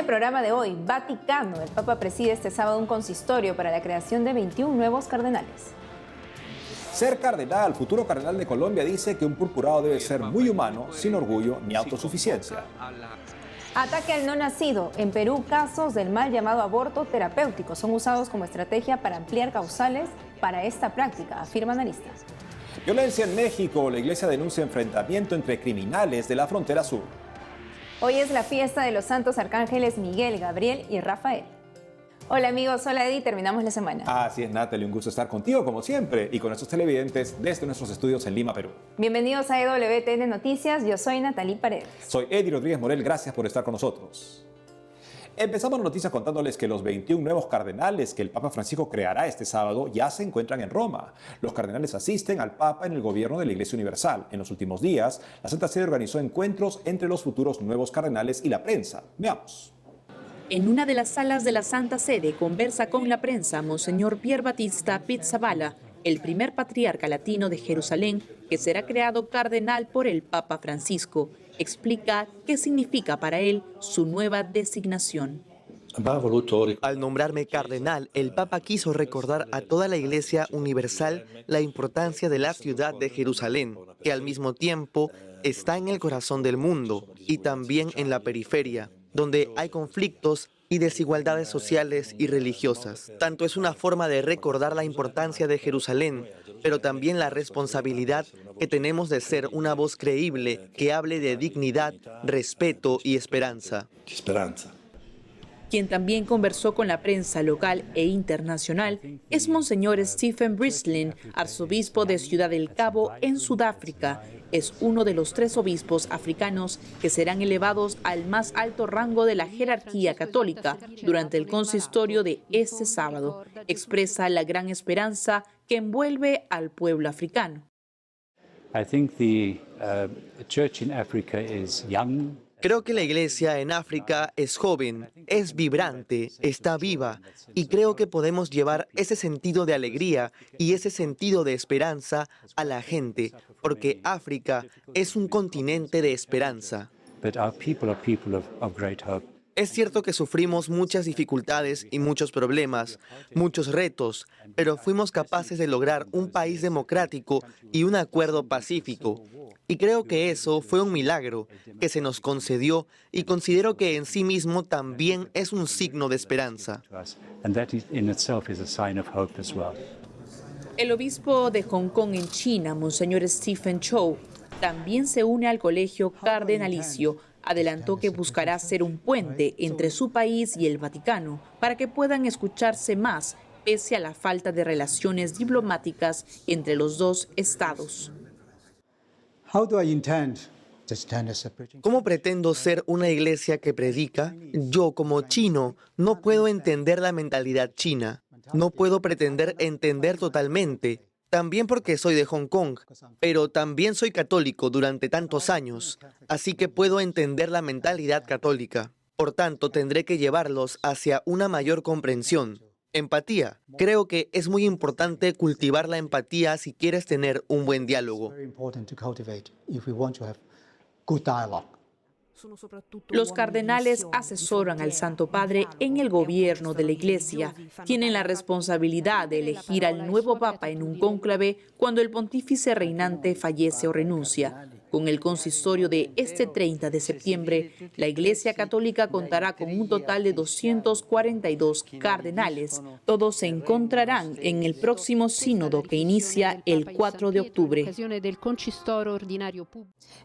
el programa de hoy, Vaticano. El Papa preside este sábado un consistorio para la creación de 21 nuevos cardenales. Ser cardenal, futuro cardenal de Colombia, dice que un purpurado debe ser muy humano, sin orgullo ni autosuficiencia. Ataque al no nacido. En Perú, casos del mal llamado aborto terapéutico son usados como estrategia para ampliar causales para esta práctica, afirman analistas. Violencia en México. La iglesia denuncia enfrentamiento entre criminales de la frontera sur. Hoy es la fiesta de los santos arcángeles Miguel, Gabriel y Rafael. Hola amigos, hola Eddie, terminamos la semana. Así es, Natalie, un gusto estar contigo como siempre y con nuestros televidentes desde nuestros estudios en Lima, Perú. Bienvenidos a EWTN Noticias, yo soy Natalie Paredes. Soy Eddie Rodríguez Morel, gracias por estar con nosotros. Empezamos la noticia contándoles que los 21 nuevos cardenales que el Papa Francisco creará este sábado ya se encuentran en Roma. Los cardenales asisten al Papa en el gobierno de la Iglesia Universal. En los últimos días, la Santa Sede organizó encuentros entre los futuros nuevos cardenales y la prensa. Veamos. En una de las salas de la Santa Sede conversa con la prensa Monseñor Pier Battista Pizzaballa, el primer patriarca latino de Jerusalén que será creado cardenal por el Papa Francisco. Explica qué significa para él su nueva designación. Al nombrarme cardenal, el Papa quiso recordar a toda la Iglesia Universal la importancia de la ciudad de Jerusalén, que al mismo tiempo está en el corazón del mundo y también en la periferia, donde hay conflictos y desigualdades sociales y religiosas. Tanto es una forma de recordar la importancia de Jerusalén, pero también la responsabilidad que tenemos de ser una voz creíble que hable de dignidad, respeto y esperanza. Quien también conversó con la prensa local e internacional es Monseñor Stephen Brislin, arzobispo de Ciudad del Cabo, en Sudáfrica. Es uno de los 3 obispos africanos que serán elevados al más alto rango de la jerarquía católica durante el consistorio de este sábado. Expresa la gran esperanza que envuelve al pueblo africano. Creo que la iglesia en África es joven, es vibrante, está viva, y creo que podemos llevar ese sentido de alegría y ese sentido de esperanza a la gente, porque África es un continente de esperanza. Es cierto que sufrimos muchas dificultades y muchos problemas, muchos retos, pero fuimos capaces de lograr un país democrático y un acuerdo pacífico. Y creo que eso fue un milagro que se nos concedió y considero que en sí mismo también es un signo de esperanza. El obispo de Hong Kong en China, Monseñor Stephen Chow, también se une al colegio cardenalicio. Adelantó que buscará ser un puente entre su país y el Vaticano para que puedan escucharse más, pese a la falta de relaciones diplomáticas entre los dos estados. ¿Cómo pretendo ser una iglesia que predica? Yo, como chino, no puedo entender la mentalidad china. No puedo pretender entender totalmente. También porque soy de Hong Kong, pero también soy católico durante tantos años, así que puedo entender la mentalidad católica. Por tanto, tendré que llevarlos hacia una mayor comprensión. Empatía. Creo que es muy importante cultivar la empatía si quieres tener un buen diálogo. Los cardenales asesoran al Santo Padre en el gobierno de la Iglesia. Tienen la responsabilidad de elegir al nuevo Papa en un cónclave cuando el pontífice reinante fallece o renuncia. Con el consistorio de este 30 de septiembre, la Iglesia Católica contará con un total de 242 cardenales. Todos se encontrarán en el próximo sínodo que inicia el 4 de octubre.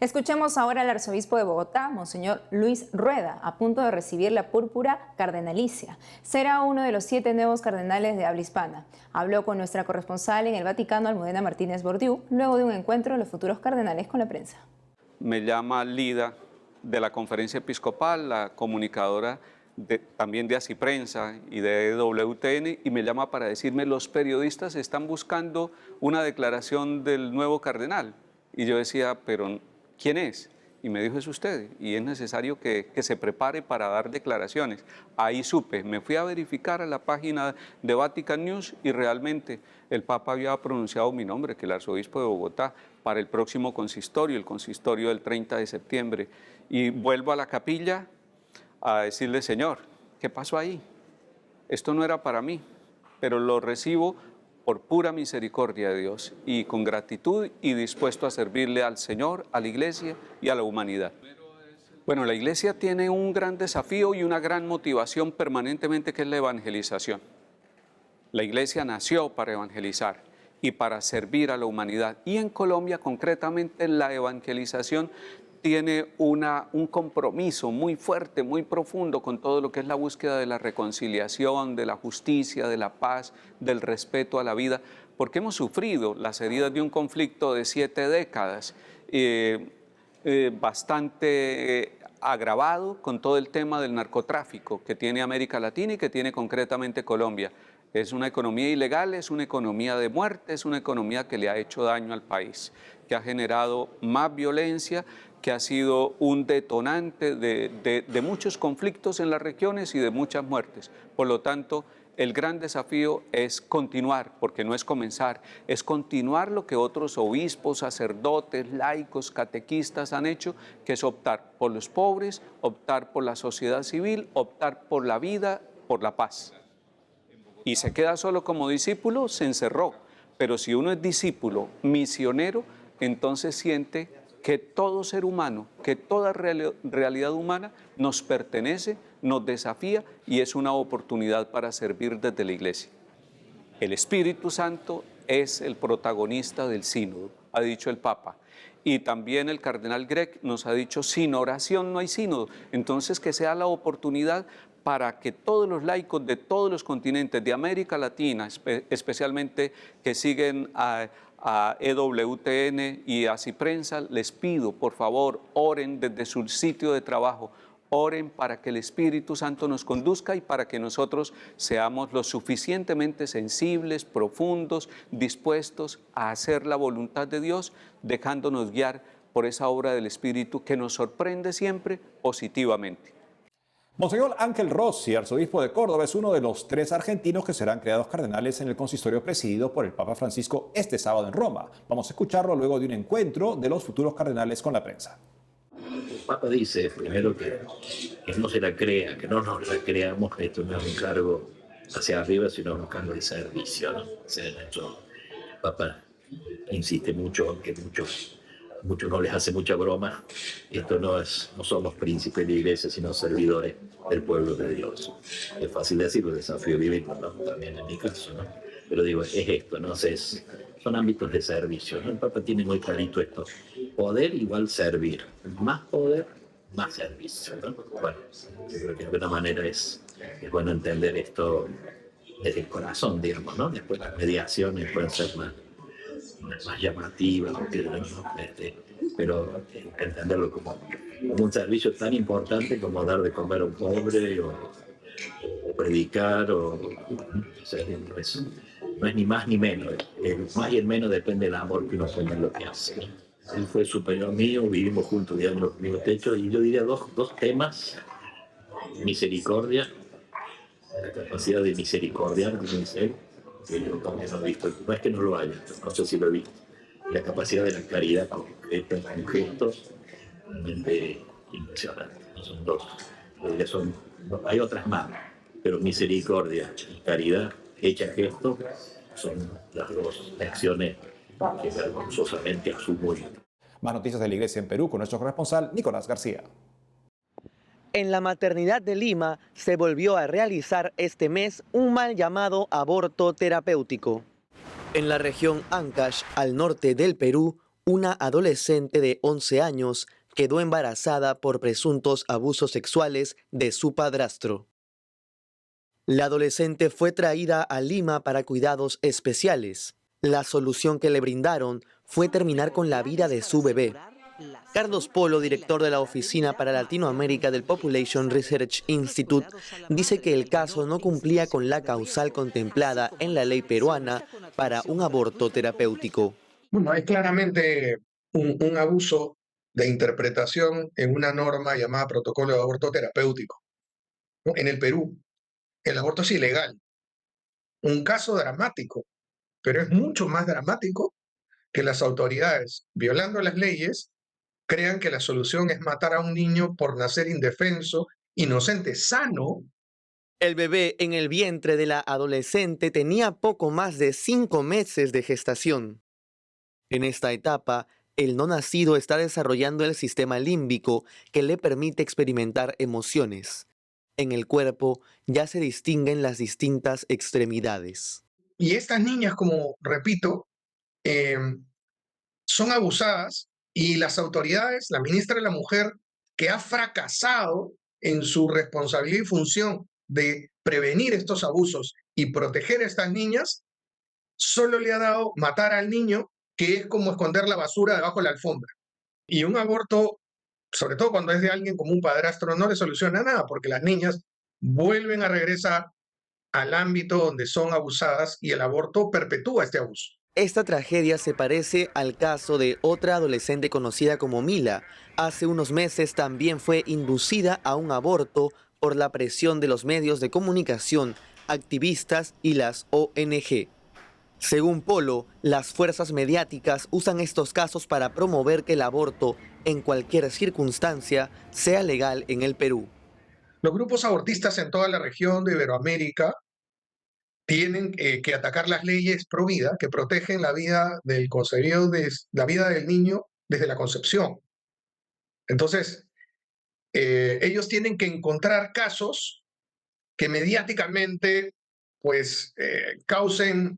Escuchemos ahora al arzobispo de Bogotá, Monseñor Luis Rueda, a punto de recibir la púrpura cardenalicia. Será uno de los 7 nuevos cardenales de habla hispana. Habló con nuestra corresponsal en el Vaticano, Almudena Martínez Bordiú, luego de un encuentro de los futuros cardenales con la prensa. Me llama Lida de la Conferencia Episcopal, la comunicadora también de Asiprensa y de EWTN, y me llama para decirme: los periodistas están buscando una declaración del nuevo cardenal. Y yo decía, pero ¿quién es? Y me dijo, es usted, y es necesario que se prepare para dar declaraciones. Ahí supe, me fui a verificar a la página de Vatican News y realmente el Papa había pronunciado mi nombre, que el arzobispo de Bogotá, para el próximo consistorio, el consistorio del 30 de septiembre. Y vuelvo a la capilla a decirle, Señor, ¿qué pasó ahí? Esto no era para mí, pero lo recibo por pura misericordia de Dios y con gratitud y dispuesto a servirle al Señor, a la iglesia y a la humanidad. Bueno, la iglesia tiene un gran desafío y una gran motivación permanentemente, que es la evangelización. La iglesia nació para evangelizar y para servir a la humanidad. Y en Colombia, concretamente, la evangelización tiene un compromiso muy fuerte, muy profundo con todo lo que es la búsqueda de la reconciliación, de la justicia, de la paz, del respeto a la vida, porque hemos sufrido las heridas de un conflicto de 7 décadas, bastante agravado con todo el tema del narcotráfico que tiene América Latina y que tiene concretamente Colombia. Es una economía ilegal, es una economía de muerte, es una economía que le ha hecho daño al país, que ha generado más violencia, que ha sido un detonante de muchos conflictos en las regiones y de muchas muertes. Por lo tanto, el gran desafío es continuar, porque no es comenzar, es continuar lo que otros obispos, sacerdotes, laicos, catequistas han hecho, que es optar por los pobres, optar por la sociedad civil, optar por la vida, por la paz. Y se queda solo como discípulo, se encerró. Pero si uno es discípulo misionero, entonces siente que todo ser humano, que toda realidad humana nos pertenece, nos desafía y es una oportunidad para servir desde la iglesia. El Espíritu Santo es el protagonista del sínodo, ha dicho el Papa. Y también el cardenal Grech nos ha dicho, sin oración no hay sínodo. Entonces, que sea la oportunidad para que todos los laicos de todos los continentes, de América Latina, especialmente que siguen a EWTN y a Ciprensa, les pido, por favor, oren desde su sitio de trabajo, oren para que el Espíritu Santo nos conduzca y para que nosotros seamos lo suficientemente sensibles, profundos, dispuestos a hacer la voluntad de Dios, dejándonos guiar por esa obra del Espíritu que nos sorprende siempre positivamente. Monseñor Ángel Rossi, arzobispo de Córdoba, es uno de los 3 argentinos que serán creados cardenales en el consistorio presidido por el Papa Francisco este sábado en Roma. Vamos a escucharlo luego de un encuentro de los futuros cardenales con la prensa. El Papa dice primero que no se la crea, que no nos la creamos, que esto no es un cargo hacia arriba, sino un cargo de servicio, ¿no? O sea, el Papa insiste mucho, aunque muchos no les hace mucha broma. Esto no somos príncipes de la iglesia, sino servidores del pueblo de Dios. Es fácil decirlo, desafío bíblico, ¿no? También en mi caso, ¿no? Pero digo, es esto, ¿no? Son ámbitos de servicio, ¿no? El Papa tiene muy clarito esto. Poder igual servir. Más poder, más servicio, ¿no? Bueno, yo creo que de alguna manera es bueno entender esto desde el corazón, digamos, ¿no? Después las mediaciones pueden ser más llamativas, ¿no? Pero entenderlo como un servicio tan importante como dar de comer a un pobre o predicar, o sea, no es ni más ni menos. El más y el menos depende del amor que uno pone en lo que hace. Él fue superior mío, vivimos juntos, digamos, en los mismos techos, y yo diría dos temas: misericordia, la capacidad de misericordiar, como dice él, que yo también lo he visto, no es que no lo haya, no sé si lo he visto, y la capacidad de la caridad concreta con gestos realmente impresionantes. Son dos, hay otras más, pero misericordia y caridad hecha gestos son las dos acciones que vergonzosamente asumo yo. Más noticias de la Iglesia en Perú con nuestro corresponsal Nicolás García. En la maternidad de Lima se volvió a realizar este mes un mal llamado aborto terapéutico. En la región Ancash, al norte del Perú, una adolescente de 11 años quedó embarazada por presuntos abusos sexuales de su padrastro. La adolescente fue traída a Lima para cuidados especiales. La solución que le brindaron fue terminar con la vida de su bebé. Carlos Polo, director de la Oficina para Latinoamérica del Population Research Institute, dice que el caso no cumplía con la causal contemplada en la ley peruana para un aborto terapéutico. Bueno, es claramente un abuso de interpretación en una norma llamada Protocolo de Aborto Terapéutico, ¿no? En el Perú, el aborto es ilegal. Un caso dramático, pero es mucho más dramático que las autoridades, violando las leyes, crean que la solución es matar a un niño por nacer indefenso inocente, sano. El bebé en el vientre de la adolescente tenía poco más de 5 meses de gestación. En esta etapa, el no nacido está desarrollando el sistema límbico que le permite experimentar emociones. En el cuerpo ya se distinguen las distintas extremidades. Y estas niñas, como repito, son abusadas y las autoridades, la ministra de la Mujer, que ha fracasado en su responsabilidad y función de prevenir estos abusos y proteger a estas niñas, solo le ha dado matar al niño, que es como esconder la basura debajo de la alfombra. Y un aborto, sobre todo cuando es de alguien como un padrastro, no le soluciona nada, porque las niñas vuelven a regresar al ámbito donde son abusadas y el aborto perpetúa este abuso. Esta tragedia se parece al caso de otra adolescente conocida como Mila. Hace unos meses también fue inducida a un aborto por la presión de los medios de comunicación, activistas y las ONG. Según Polo, las fuerzas mediáticas usan estos casos para promover que el aborto, en cualquier circunstancia, sea legal en el Perú. Los grupos abortistas en toda la región de Iberoamérica tienen que atacar las leyes pro vida que protegen la vida del concebido, la vida del niño desde la concepción. Entonces, ellos tienen que encontrar casos que mediáticamente pues causen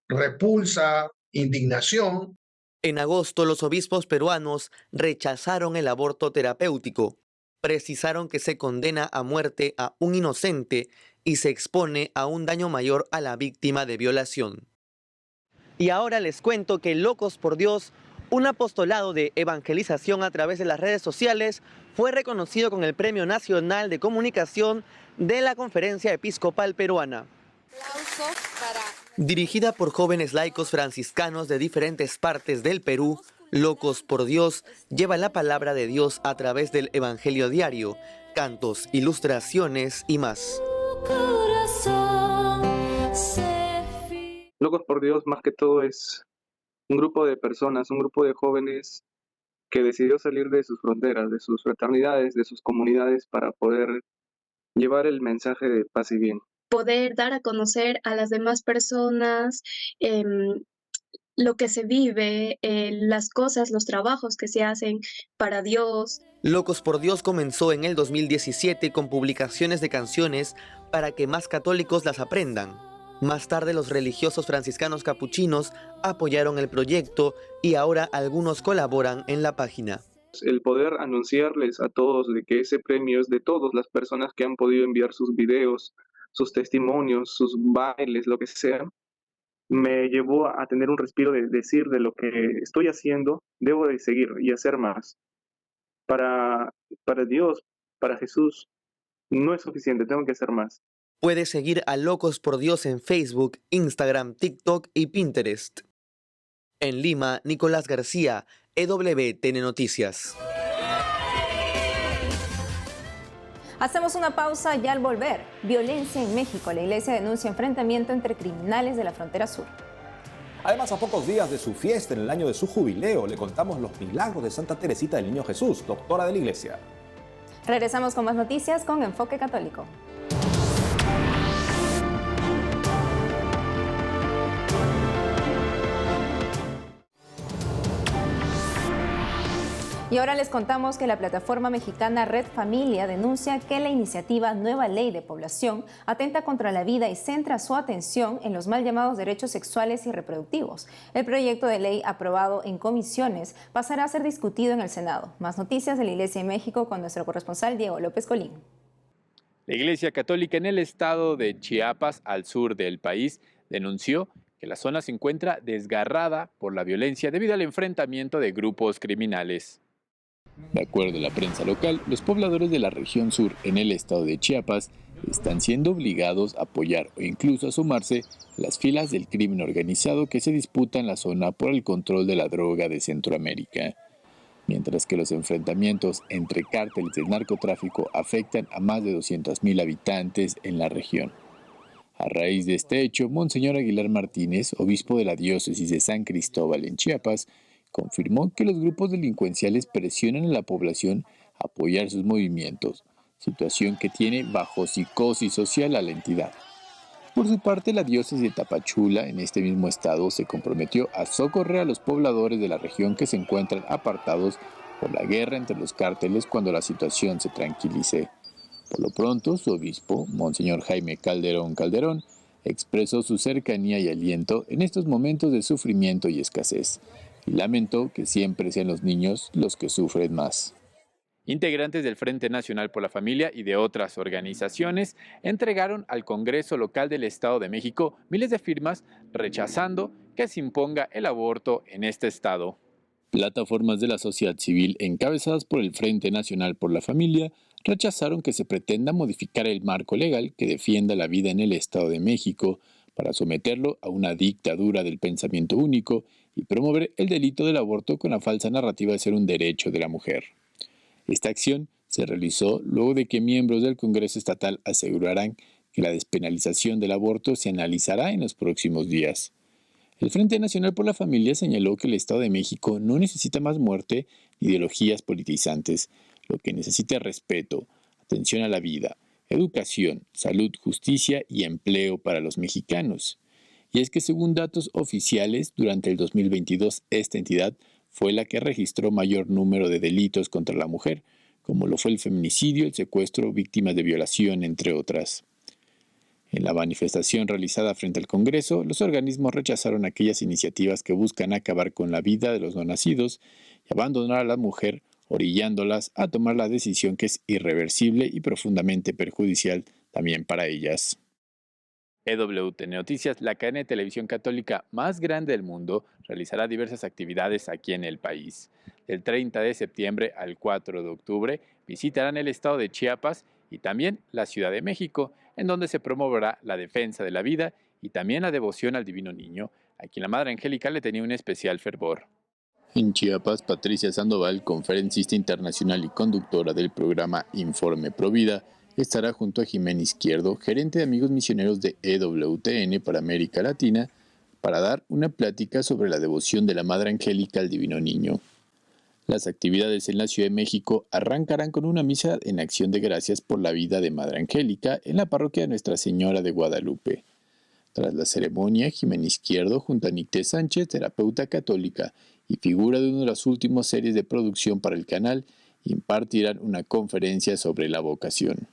repulsa, indignación. En agosto, los obispos peruanos rechazaron el aborto terapéutico. Precisaron que se condena a muerte a un inocente y se expone a un daño mayor a la víctima de violación. Y ahora les cuento que Locos por Dios, un apostolado de evangelización a través de las redes sociales, fue reconocido con el Premio Nacional de Comunicación de la Conferencia Episcopal Peruana. Dirigida por jóvenes laicos franciscanos de diferentes partes del Perú, Locos por Dios lleva la palabra de Dios a través del Evangelio diario, cantos, ilustraciones y más. Locos por Dios más que todo es un grupo de personas, un grupo de jóvenes que decidió salir de sus fronteras, de sus fraternidades, de sus comunidades para poder llevar el mensaje de paz y bien. Poder dar a conocer a las demás personas lo que se vive, las cosas, los trabajos que se hacen para Dios. Locos por Dios comenzó en el 2017 con publicaciones de canciones para que más católicos las aprendan. Más tarde los religiosos franciscanos capuchinos apoyaron el proyecto y ahora algunos colaboran en la página. El poder anunciarles a todos de que ese premio es de todas las personas que han podido enviar sus videos, sus testimonios, sus bailes, lo que sea, me llevó a tener un respiro de decir de lo que estoy haciendo, debo de seguir y hacer más. Para Dios, para Jesús, no es suficiente, tengo que hacer más. Puedes seguir a Locos por Dios en Facebook, Instagram, TikTok y Pinterest. En Lima, Nicolás García, EWTN Noticias. Hacemos una pausa y al volver, violencia en México. La iglesia denuncia enfrentamiento entre criminales de la frontera sur. Además, a pocos días de su fiesta en el año de su jubileo, le contamos los milagros de Santa Teresita del Niño Jesús, doctora de la iglesia. Regresamos con más noticias con Enfoque Católico. Y ahora les contamos que la plataforma mexicana Red Familia denuncia que la iniciativa Nueva Ley de Población atenta contra la vida y centra su atención en los mal llamados derechos sexuales y reproductivos. El proyecto de ley aprobado en comisiones pasará a ser discutido en el Senado. Más noticias de la Iglesia en México con nuestro corresponsal Diego López Colín. La Iglesia Católica en el estado de Chiapas, al sur del país, denunció que la zona se encuentra desgarrada por la violencia debido al enfrentamiento de grupos criminales. De acuerdo a la prensa local, los pobladores de la región sur en el estado de Chiapas están siendo obligados a apoyar o incluso a sumarse a las filas del crimen organizado que se disputa en la zona por el control de la droga de Centroamérica. Mientras que los enfrentamientos entre cárteles del narcotráfico afectan a más de 200,000 habitantes en la región. A raíz de este hecho, Monseñor Aguilar Martínez, obispo de la diócesis de San Cristóbal en Chiapas, confirmó que los grupos delincuenciales presionan a la población a apoyar sus movimientos, situación que tiene bajo psicosis social a la entidad. Por su parte, la diócesis de Tapachula, en este mismo estado, se comprometió a socorrer a los pobladores de la región que se encuentran apartados por la guerra entre los cárteles cuando la situación se tranquilice. Por lo pronto, su obispo, Monseñor Jaime Calderón, expresó su cercanía y aliento en estos momentos de sufrimiento y escasez, y lamentó que siempre sean los niños los que sufren más. Integrantes del Frente Nacional por la Familia y de otras organizaciones entregaron al Congreso Local del Estado de México miles de firmas rechazando que se imponga el aborto en este estado. Plataformas de la sociedad civil encabezadas por el Frente Nacional por la Familia rechazaron que se pretenda modificar el marco legal que defienda la vida en el Estado de México para someterlo a una dictadura del pensamiento único y promover el delito del aborto con la falsa narrativa de ser un derecho de la mujer. Esta acción se realizó luego de que miembros del Congreso Estatal aseguraran que la despenalización del aborto se analizará en los próximos días. El Frente Nacional por la Familia señaló que el Estado de México no necesita más muerte ni ideologías politizantes, lo que necesita es respeto, atención a la vida, educación, salud, justicia y empleo para los mexicanos. Y es que según datos oficiales, durante el 2022 esta entidad fue la que registró mayor número de delitos contra la mujer, como lo fue el feminicidio, el secuestro, víctimas de violación, entre otras. En la manifestación realizada frente al Congreso, los organismos rechazaron aquellas iniciativas que buscan acabar con la vida de los no nacidos y abandonar a la mujer, orillándolas a tomar la decisión que es irreversible y profundamente perjudicial también para ellas. EWTN Noticias, la cadena de televisión católica más grande del mundo, realizará diversas actividades aquí en el país. Del 30 de septiembre al 4 de octubre visitarán el estado de Chiapas y también la Ciudad de México, en donde se promoverá la defensa de la vida y también la devoción al Divino Niño, a quien la Madre Angélica le tenía un especial fervor. En Chiapas, Patricia Sandoval, conferencista internacional y conductora del programa Informe Provida, estará junto a Jimena Izquierdo, gerente de Amigos Misioneros de EWTN para América Latina, para dar una plática sobre la devoción de la Madre Angélica al Divino Niño. Las actividades en la Ciudad de México arrancarán con una misa en acción de gracias por la vida de Madre Angélica en la parroquia de Nuestra Señora de Guadalupe. Tras la ceremonia, Jimena Izquierdo, junto a Nicté Sánchez, terapeuta católica y figura de una de las últimas series de producción para el canal, impartirán una conferencia sobre la vocación.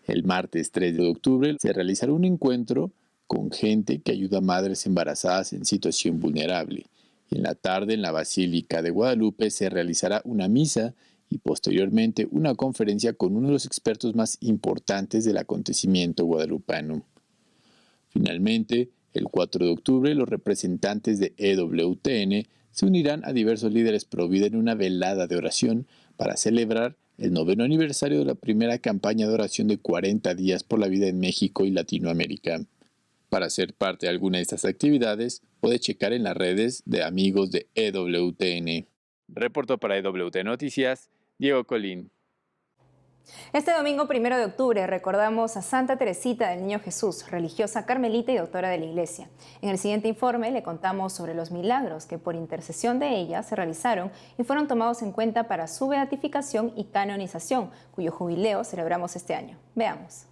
El martes 3 de octubre se realizará un encuentro con gente que ayuda a madres embarazadas en situación vulnerable. Y en la tarde, en la Basílica de Guadalupe, se realizará una misa y posteriormente una conferencia con uno de los expertos más importantes del acontecimiento guadalupano. Finalmente, el 4 de octubre, los representantes de EWTN se unirán a diversos líderes pro vida en una velada de oración para celebrar el 9º aniversario de la primera campaña de oración de 40 días por la vida en México y Latinoamérica. Para ser parte de alguna de estas actividades, puede checar en las redes de amigos de EWTN. Reportó para EWTN Noticias, Diego Colín. Este domingo 1 de octubre recordamos a Santa Teresita del Niño Jesús, religiosa carmelita y doctora de la Iglesia. En el siguiente informe le contamos sobre los milagros que por intercesión de ella se realizaron y fueron tomados en cuenta para su beatificación y canonización, cuyo jubileo celebramos este año. Veamos.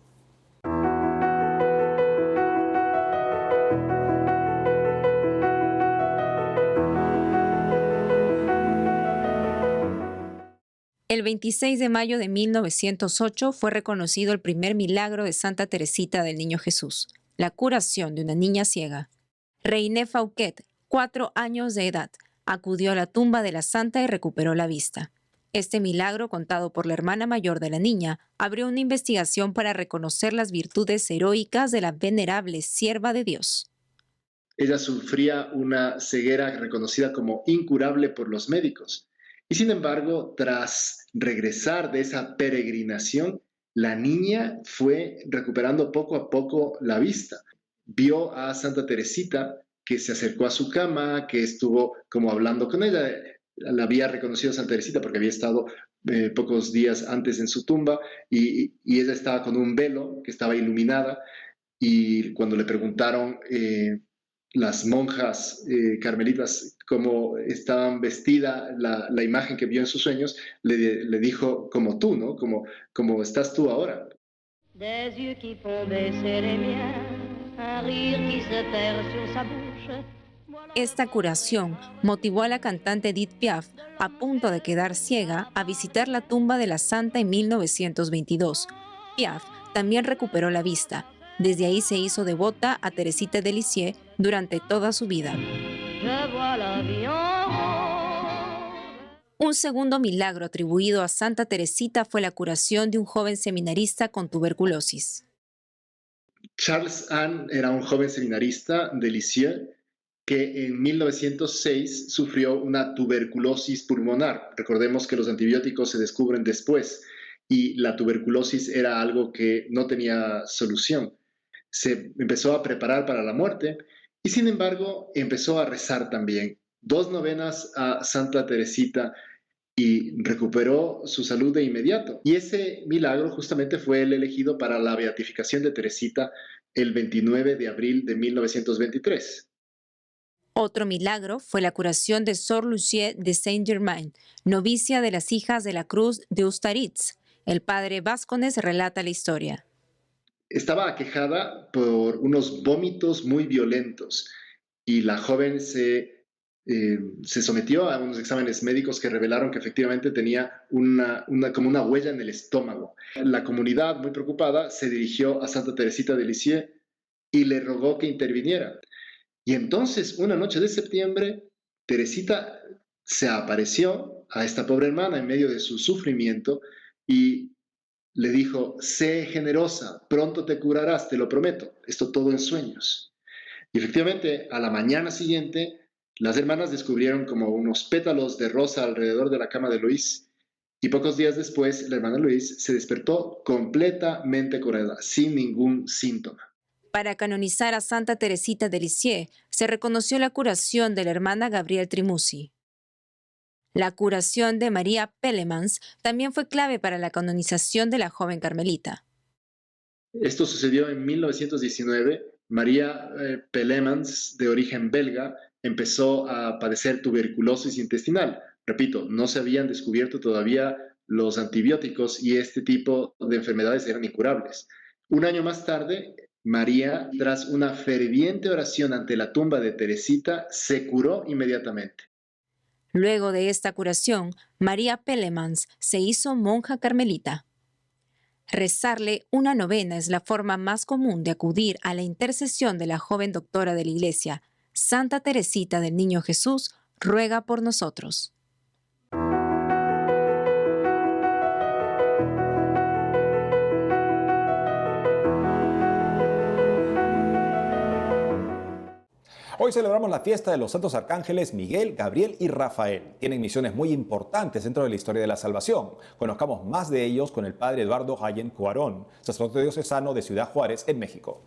El 26 de mayo de 1908 fue reconocido el primer milagro de Santa Teresita del Niño Jesús, la curación de una niña ciega. Reine Fouquet, 4 años de edad, acudió a la tumba de la santa y recuperó la vista. Este milagro, contado por la hermana mayor de la niña, abrió una investigación para reconocer las virtudes heroicas de la venerable sierva de Dios. Ella sufría una ceguera reconocida como incurable por los médicos. Y sin embargo, tras regresar de esa peregrinación, la niña fue recuperando poco a poco la vista. Vio a Santa Teresita que se acercó a su cama, que estuvo como hablando con ella. La había reconocido a Santa Teresita porque había estado pocos días antes en su tumba y ella estaba con un velo que estaba iluminada y cuando le preguntaron las monjas carmelitas, como estaban vestidas, la imagen que vio en sus sueños, le dijo como tú, ¿no? Como estás tú ahora. Des yeux qui font baisser les miens, un rire qui se perd sur sa bouche. Esta curación motivó a la cantante Edith Piaf, a punto de quedar ciega, a visitar la tumba de la santa en 1922. Piaf también recuperó la vista. Desde ahí se hizo devota a Teresita de Lisieux durante toda su vida. Un segundo milagro atribuido a Santa Teresita fue la curación de un joven seminarista con tuberculosis. Charles Anne era un joven seminarista de Lisieux que en 1906 sufrió una tuberculosis pulmonar. Recordemos que los antibióticos se descubren después y la tuberculosis era algo que no tenía solución. Se empezó a preparar para la muerte y sin embargo empezó a rezar también 2 novenas a Santa Teresita y recuperó su salud de inmediato. Y ese milagro justamente fue el elegido para la beatificación de Teresita el 29 de abril de 1923. Otro milagro fue la curación de Sor Lucie de Saint-Germain, novicia de las Hijas de la Cruz de Ustaritz. El padre Vázquez relata la historia. Estaba aquejada por unos vómitos muy violentos y la joven se sometió a unos exámenes médicos que revelaron que efectivamente tenía como una huella en el estómago. La comunidad, muy preocupada, se dirigió a Santa Teresita de Lisieux y le rogó que interviniera. Y entonces, una noche de septiembre, Teresita se apareció a esta pobre hermana en medio de su sufrimiento y le dijo: sé generosa, pronto te curarás, te lo prometo. Esto todo en sueños. Y efectivamente, a la mañana siguiente, las hermanas descubrieron como unos pétalos de rosa alrededor de la cama de Luis y pocos días después la hermana Luis se despertó completamente curada, sin ningún síntoma. Para canonizar a Santa Teresita de Lisieux, se reconoció la curación de la hermana Gabrielle Trimussi. La curación de María Pellemans también fue clave para la canonización de la joven carmelita. Esto sucedió en 1919. María Pellemans, de origen belga, empezó a padecer tuberculosis intestinal. Repito, no se habían descubierto todavía los antibióticos y este tipo de enfermedades eran incurables. Un año más tarde, María, tras una ferviente oración ante la tumba de Teresita, se curó inmediatamente. Luego de esta curación, María Pellemans se hizo monja carmelita. Rezarle una novena es la forma más común de acudir a la intercesión de la joven doctora de la Iglesia. Santa Teresita del Niño Jesús, ruega por nosotros. Hoy celebramos la fiesta de los santos arcángeles Miguel, Gabriel y Rafael. Tienen misiones muy importantes dentro de la historia de la salvación. Conozcamos más de ellos con el padre Eduardo Jayen Cuarón, sacerdote diocesano de Ciudad Juárez, en México.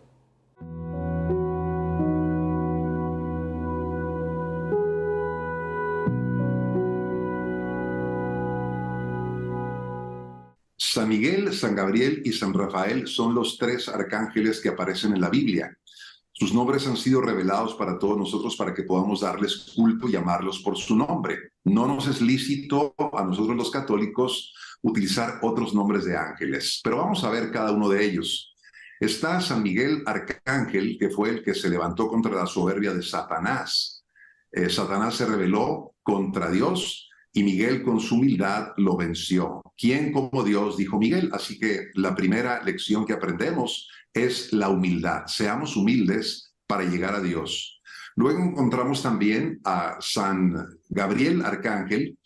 San Miguel, San Gabriel y San Rafael son los 3 arcángeles que aparecen en la Biblia. Sus nombres han sido revelados para todos nosotros para que podamos darles culto y llamarlos por su nombre. No nos es lícito a nosotros los católicos utilizar otros nombres de ángeles, pero vamos a ver cada uno de ellos. Está San Miguel Arcángel, que fue el que se levantó contra la soberbia de Satanás. Satanás se rebeló contra Dios y Miguel con su humildad lo venció. ¿Quién como Dios?, dijo Miguel. Así que la primera lección que aprendemos es la humildad. Seamos humildes para llegar a Dios. Luego encontramos también a San Gabriel Arcángel,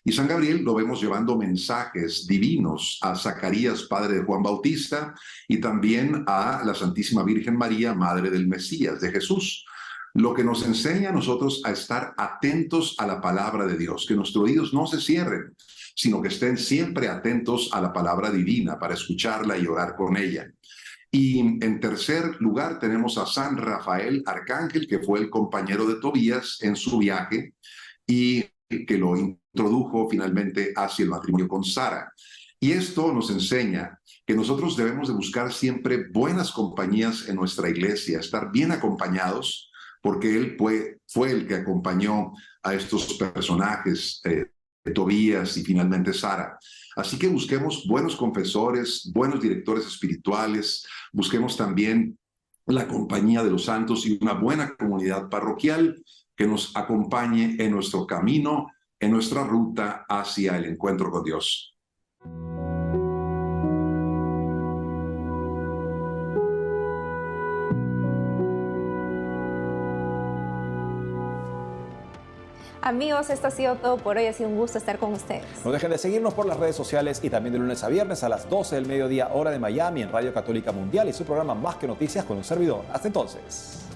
y San Gabriel lo vemos llevando mensajes divinos a Zacarías, padre de Juan Bautista, y también a la Santísima Virgen María, madre del Mesías, de Jesús. Lo que nos enseña a nosotros a estar atentos a la palabra de Dios, que nuestros oídos no se cierren, sino que estén siempre atentos a la palabra divina para escucharla y orar con ella. Y en tercer lugar tenemos a San Rafael Arcángel, que fue el compañero de Tobías en su viaje y que lo introdujo finalmente hacia el matrimonio con Sara. Y esto nos enseña que nosotros debemos de buscar siempre buenas compañías en nuestra iglesia, estar bien acompañados, porque él fue el que acompañó a estos personajes, Tobías y finalmente Sara. Así que busquemos buenos confesores, buenos directores espirituales, busquemos también la compañía de los santos y una buena comunidad parroquial que nos acompañe en nuestro camino, en nuestra ruta hacia el encuentro con Dios. Amigos, esto ha sido todo por hoy. Ha sido un gusto estar con ustedes. No dejen de seguirnos por las redes sociales y también de lunes a viernes a las 12 del mediodía, hora de Miami, en Radio Católica Mundial y su programa Más que Noticias con un servidor. Hasta entonces.